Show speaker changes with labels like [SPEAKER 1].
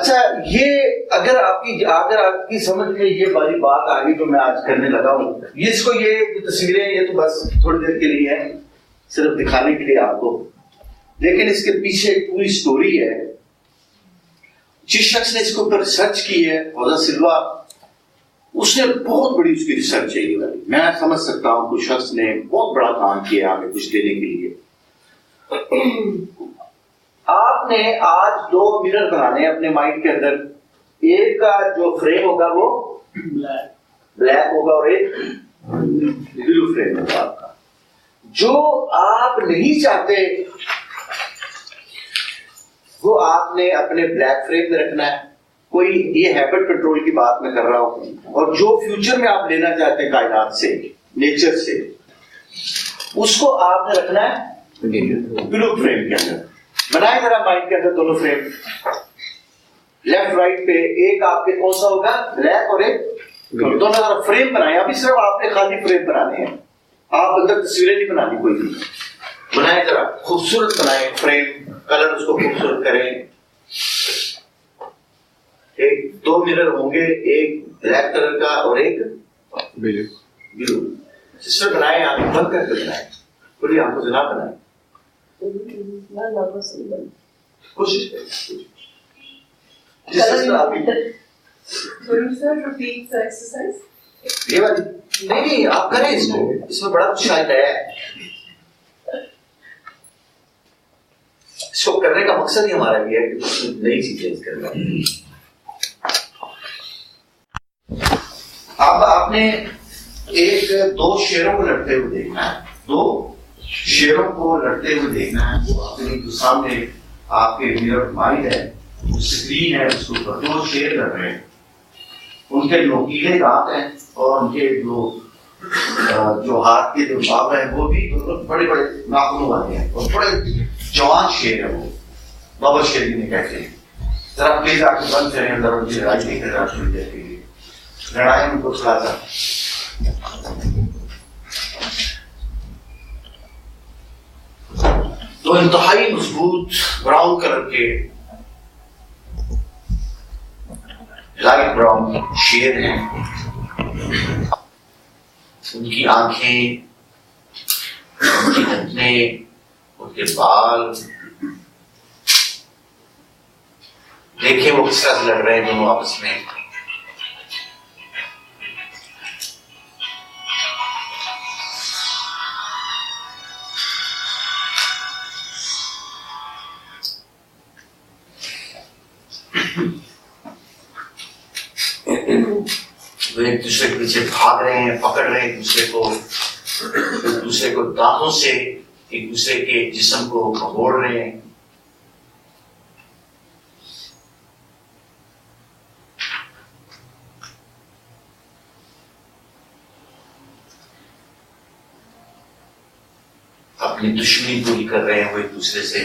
[SPEAKER 1] अच्छा, ये अगर आपकी समझ में ये वाली बात आ गई जो मैं आज करने लगा हूँ, ये जो तस्वीरें ये तो बस थोड़ी देर के लिए है, सिर्फ दिखाने के लिए आपको, लेकिन इसके पीछे एक पूरी स्टोरी है। जिस शख्स ने इसके ऊपर रिसर्च की है, फौजा सिल्वा, उसने बहुत बड़ी उसकी रिसर्च है ये वाली। मैं समझ सकता हूँ कुछ शख्स ने बहुत बड़ा काम किया हमें कुछ देने के लिए। आपने आज 2 मिरर बनाने अपने माइंड के अंदर। एक का जो फ्रेम होगा वो ब्लैक होगा और एक ब्लू फ्रेम होगा आपका। जो आप नहीं चाहते वो आपने अपने ब्लैक फ्रेम में रखना है। कोई ये हैबिट कंट्रोल की बात मैं कर रहा हूं। और जो फ्यूचर में आप लेना चाहते हैं कायनात से, नेचर से, उसको आपने रखना है ब्लू फ्रेम के अंदर। बनाए जरा माइंड के अंदर दोनों फ्रेम, लेफ्ट राइट पे। एक आपके कौन सा होगा, ब्लैक, और एक दोनों जरा फ्रेम बनाए। अभी सिर्फ आपने खाली फ्रेम बनाने हैं, आप अंदर तस्वीरें नहीं बनानी कोई भी। बनाए जरा खूबसूरत बनाए फ्रेम, कलर उसको खूबसूरत करें। एक 2 मिरर होंगे, एक ब्लैक कलर का और एक ब्लू। सिस्टर बनाए, आप बंद करके बनाए, बोलिए आपको जना बनाए, कोशिश करें। ये वाली नहीं, आप करें इसको, इसमें बड़ा कुछ शायद है। इसको करने का मकसद ही हमारा ये है कि कुछ नई चीजें करना। अब आपने 2 शेरों को लड़ते हुए देखना है। 2 शेरों को लड़ते हुए देखना है। वो अपने जो सामने आपके मिरर माइंड है, स्क्रीन है, उसके ऊपर 2 शेर लड़ रहे हैं। उनके नोकीले दांत हैं और उनके जो हाथ के जो बाब हैं वो भी बड़े बड़े नाखूनों वाले हैं और बड़े जवान शेर है। वो बाबा शेर जिन्हें कहते हैं। जरा प्लीज आके बंद करें, अंदर उनकी लड़ाई देख रहे थोड़ी देर के लिए। लड़ाई उनको थोड़ा सा तो इंतहाई मजबूत ब्राउन कलर के लाइट ब्राउन शेर हैं। उनकी आंखें, उनकी घुटने, उनके बाल, देखिए वो किस तरह से लड़ रहे हैं दोनों आपस में। वो एक दूसरे के पीछे भाग रहे हैं, पकड़ रहे हैं एक दूसरे को दांतों से एक दूसरे के जिस्म को भगोड़ रहे हैं। अपनी दुश्मनी पूरी कर रहे हैं वो एक दूसरे से।